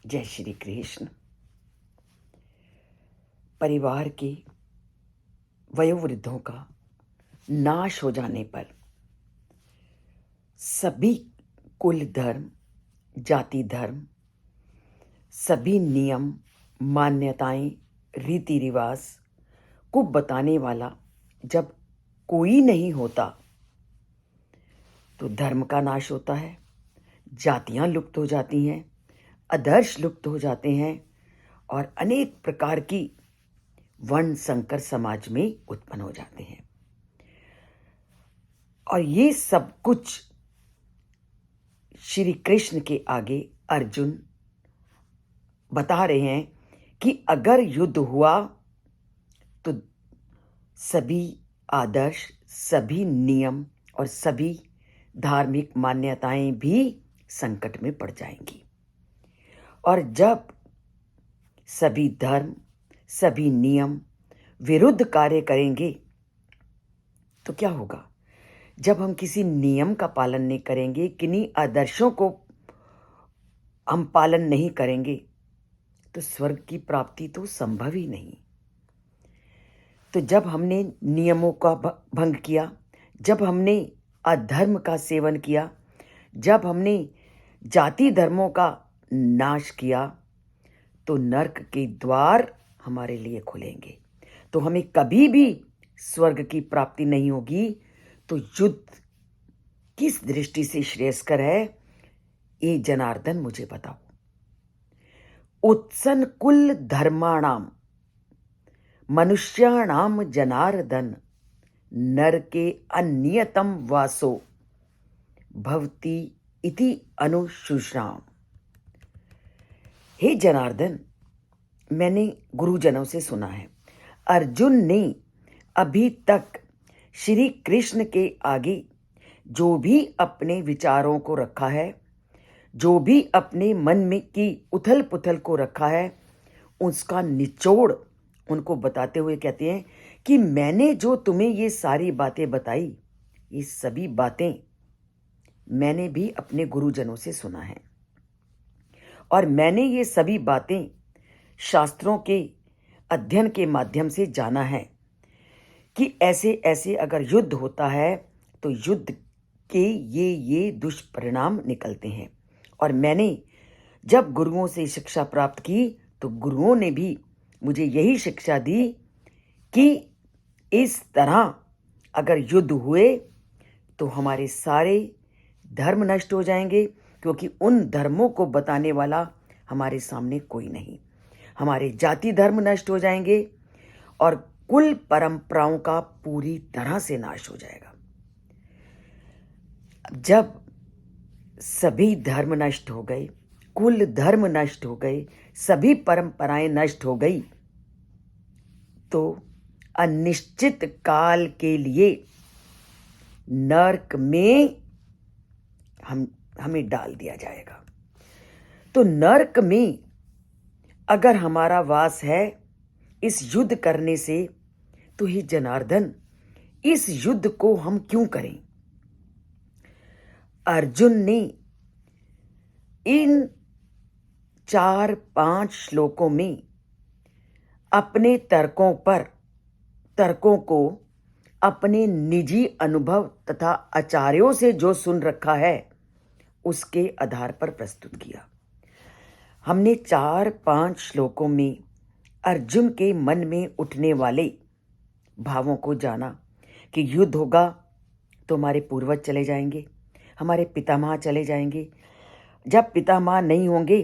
जय श्री कृष्ण। परिवार के वयोवृद्धों का नाश हो जाने पर सभी कुल धर्म, जाति धर्म, सभी नियम, मान्यताएं, रीति रिवाज को बताने वाला जब कोई नहीं होता तो धर्म का नाश होता है, जातियां लुप्त हो जाती हैं, आदर्श लुप्त हो जाते हैं और अनेक प्रकार की वर्ण संकर समाज में उत्पन्न हो जाते हैं। और ये सब कुछ श्री कृष्ण के आगे अर्जुन बता रहे हैं कि अगर युद्ध हुआ तो सभी आदर्श, सभी नियम और सभी धार्मिक मान्यताएं भी संकट में पड़ जाएंगी। और जब सभी धर्म, सभी नियम विरुद्ध कार्य करेंगे तो क्या होगा? जब हम किसी नियम का पालन नहीं करेंगे, किन्हीं आदर्शों को हम पालन नहीं करेंगे तो स्वर्ग की प्राप्ति तो संभव ही नहीं। तो जब हमने नियमों का भंग किया, जब हमने अधर्म का सेवन किया, जब हमने जाति धर्मों का नाश किया तो नरक के द्वार हमारे लिए खुलेंगे। तो हमें कभी भी स्वर्ग की प्राप्ति नहीं होगी। तो युद्ध किस दृष्टि से श्रेयस्कर है, ये जनार्दन मुझे बताओ। उत्सन कुल धर्माणाम मनुष्याणाम जनार्दन नरके अन्यतम वासो भवति इति अनुशुश्राम। हे जनार्दन, मैंने गुरुजनों से सुना है, अर्जुन ने अभी तक श्री कृष्ण के आगे जो भी अपने विचारों को रखा है, जो भी अपने मन में की उथल पुथल को रखा है, उसका निचोड़ उनको बताते हुए कहते हैं कि मैंने जो तुम्हें ये सारी बातें बताई, ये सभी बातें मैंने भी अपने गुरुजनों से सुना है और मैंने ये सभी बातें शास्त्रों के अध्ययन के माध्यम से जाना है कि ऐसे ऐसे अगर युद्ध होता है तो युद्ध के ये दुष्परिणाम निकलते हैं। और मैंने जब गुरुओं से शिक्षा प्राप्त की तो गुरुओं ने भी मुझे यही शिक्षा दी कि इस तरह अगर युद्ध हुए तो हमारे सारे धर्म नष्ट हो जाएंगे, क्योंकि उन धर्मों को बताने वाला हमारे सामने कोई नहीं। हमारे जाति धर्म नष्ट हो जाएंगे और कुल परंपराओं का पूरी तरह से नाश हो जाएगा। जब सभी धर्म नष्ट हो गए, कुल धर्म नष्ट हो गए, सभी परंपराएं नष्ट हो गई तो अनिश्चित काल के लिए नरक में हमें डाल दिया जाएगा। तो नरक में अगर हमारा वास है इस युद्ध करने से, तो ही जनार्दन इस युद्ध को हम क्यों करें? अर्जुन ने इन 4-5 श्लोकों में अपने तर्कों को अपने निजी अनुभव तथा आचार्यों से जो सुन रखा है उसके आधार पर प्रस्तुत किया। हमने 4-5 श्लोकों में अर्जुन के मन में उठने वाले भावों को जाना कि युद्ध होगा तो हमारे पूर्वज चले जाएंगे, हमारे पितामह चले जाएंगे। जब पितामह नहीं होंगे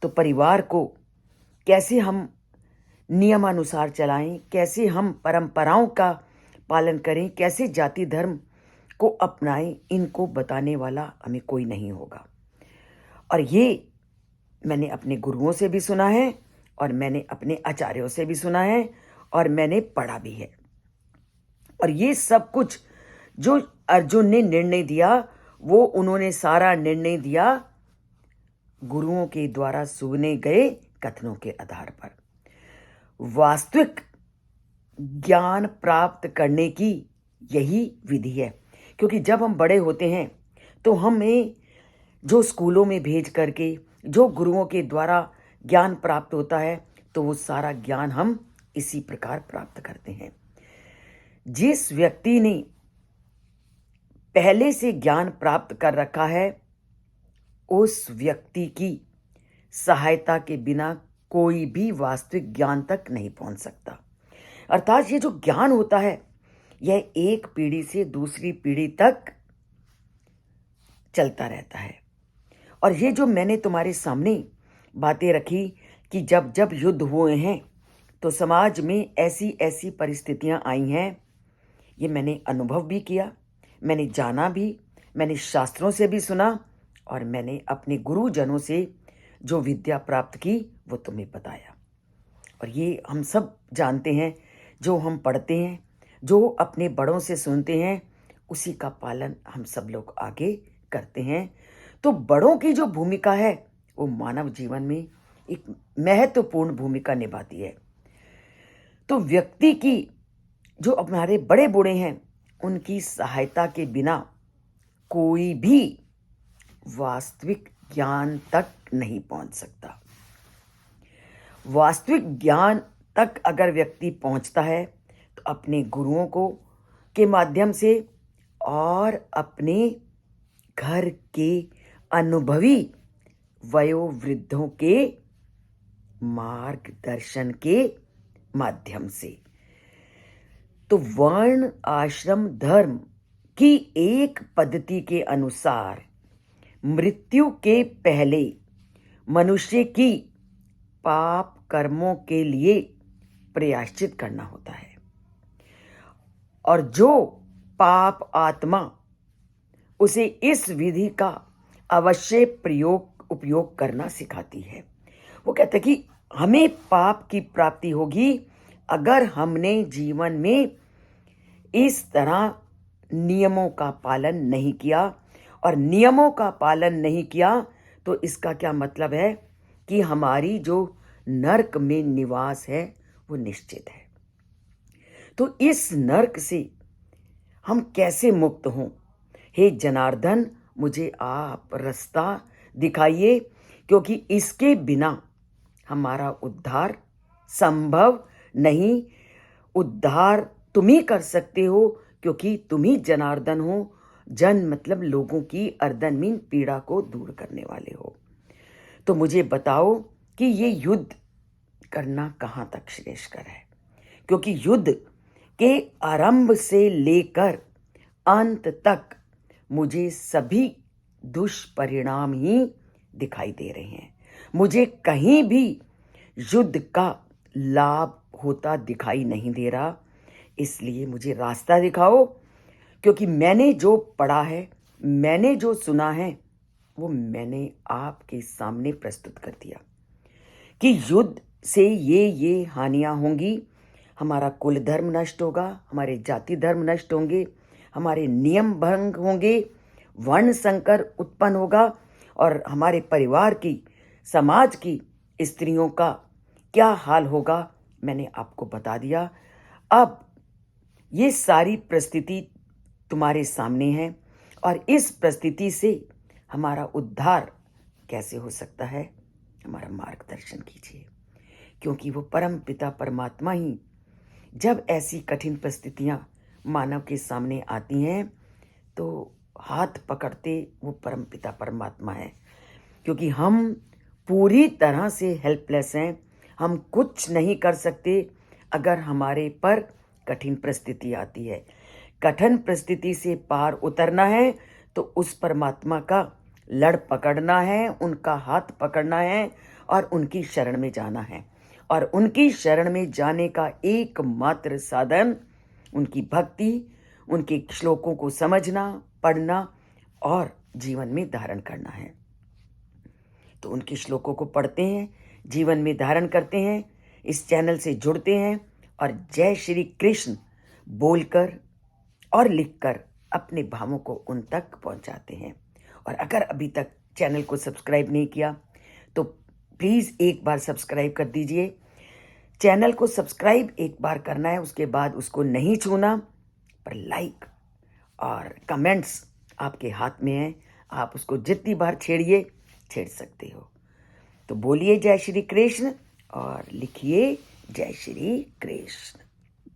तो परिवार को कैसे हम नियमानुसार चलाएं, कैसे हम परंपराओं का पालन करें, कैसे जाति धर्म को अपनाएं, इनको बताने वाला हमें कोई नहीं होगा। और ये मैंने अपने गुरुओं से भी सुना है और मैंने अपने आचार्यों से भी सुना है और मैंने पढ़ा भी है। और ये सब कुछ जो अर्जुन ने निर्णय दिया, वो उन्होंने सारा निर्णय दिया गुरुओं के द्वारा सुने गए कथनों के आधार पर। वास्तविक ज्ञान प्राप्त करने की यही विधि है, क्योंकि जब हम बड़े होते हैं तो हमें जो स्कूलों में भेज करके, जो गुरुओं के द्वारा ज्ञान प्राप्त होता है तो वो सारा ज्ञान हम इसी प्रकार प्राप्त करते हैं। जिस व्यक्ति ने पहले से ज्ञान प्राप्त कर रखा है उस व्यक्ति की सहायता के बिना कोई भी वास्तविक ज्ञान तक नहीं पहुंच सकता। अर्थात ये जो ज्ञान होता है यह एक पीढ़ी से दूसरी पीढ़ी तक चलता रहता है। और ये जो मैंने तुम्हारे सामने बातें रखी कि जब जब युद्ध हुए हैं तो समाज में ऐसी ऐसी परिस्थितियां आई हैं, ये मैंने अनुभव भी किया, मैंने जाना भी, मैंने शास्त्रों से भी सुना और मैंने अपने गुरुजनों से जो विद्या प्राप्त की वो तुम्हें बताया। और ये हम सब जानते हैं, जो हम पढ़ते हैं, जो अपने बड़ों से सुनते हैं, उसी का पालन हम सब लोग आगे करते हैं। तो बड़ों की जो भूमिका है वो मानव जीवन में एक महत्वपूर्ण भूमिका निभाती है। तो व्यक्ति की जो हमारे बड़े बूढ़े हैं उनकी सहायता के बिना कोई भी वास्तविक ज्ञान तक नहीं पहुंच सकता। वास्तविक ज्ञान तक अगर व्यक्ति पहुंचता है तो अपने गुरुओं को के माध्यम से और अपने घर के अनुभवी वयोवृद्धों के मार्गदर्शन के माध्यम से। तो वर्ण आश्रम धर्म की एक पद्धति के अनुसार मृत्यु के पहले मनुष्य की पाप कर्मों के लिए प्रायश्चित करना होता है और जो पाप आत्मा उसे इस विधि का अवश्य उपयोग करना सिखाती है। वो कहते हैं कि हमें पाप की प्राप्ति होगी अगर हमने जीवन में इस तरह नियमों का पालन नहीं किया। और नियमों का पालन नहीं किया तो इसका क्या मतलब है कि हमारी जो नरक में निवास है वो निश्चित है। तो इस नरक से हम कैसे मुक्त हों? हे जनार्दन, मुझे आप रास्ता दिखाइए, क्योंकि इसके बिना हमारा उद्धार संभव नहीं। उद्धार तुम ही कर सकते हो, क्योंकि तुम ही जनार्दन हो। जन मतलब लोगों की अर्दन मीन पीड़ा को दूर करने वाले हो। तो मुझे बताओ कि ये युद्ध करना कहाँ तक श्रेयस्कर है, क्योंकि युद्ध के आरंभ से लेकर अंत तक मुझे सभी दुष्परिणाम ही दिखाई दे रहे हैं। मुझे कहीं भी युद्ध का लाभ होता दिखाई नहीं दे रहा। इसलिए मुझे रास्ता दिखाओ, क्योंकि मैंने जो पढ़ा है, मैंने जो सुना है, वो मैंने आपके सामने प्रस्तुत कर दिया कि युद्ध से ये हानियां होंगी। हमारा कुल धर्म नष्ट होगा, हमारे जाति धर्म नष्ट होंगे, हमारे नियम भंग होंगे, वर्ण संकर उत्पन्न होगा और हमारे परिवार की, समाज की स्त्रियों का क्या हाल होगा, मैंने आपको बता दिया। अब ये सारी परिस्थिति तुम्हारे सामने है और इस परिस्थिति से हमारा उद्धार कैसे हो सकता है, हमारा मार्गदर्शन कीजिए, क्योंकि वो परम पिता परमात्मा ही जब ऐसी कठिन परिस्थितियां मानव के सामने आती हैं तो हाथ पकड़ते वो परम पिता परमात्मा है। क्योंकि हम पूरी तरह से हेल्पलेस हैं, हम कुछ नहीं कर सकते अगर हमारे पर कठिन परिस्थिति आती है। कठिन परिस्थिति से पार उतरना है तो उस परमात्मा का लड़ पकड़ना है, उनका हाथ पकड़ना है और उनकी शरण में जाना है। और उनकी शरण में जाने का एकमात्र साधन उनकी भक्ति, उनके श्लोकों को समझना, पढ़ना और जीवन में धारण करना है। तो उनके श्लोकों को पढ़ते हैं, जीवन में धारण करते हैं, इस चैनल से जुड़ते हैं और जय श्री कृष्ण बोलकर और लिखकर अपने भावों को उन तक पहुंचाते हैं। और अगर अभी तक चैनल को सब्सक्राइब नहीं किया तो प्लीज़ एक बार सब्सक्राइब कर दीजिए। चैनल को सब्सक्राइब एक बार करना है, उसके बाद उसको नहीं छूना, पर लाइक और कमेंट्स आपके हाथ में है, आप उसको जितनी बार छेड़िए छेड़ सकते हो। तो बोलिए जय श्री कृष्ण और लिखिए जय श्री कृष्ण।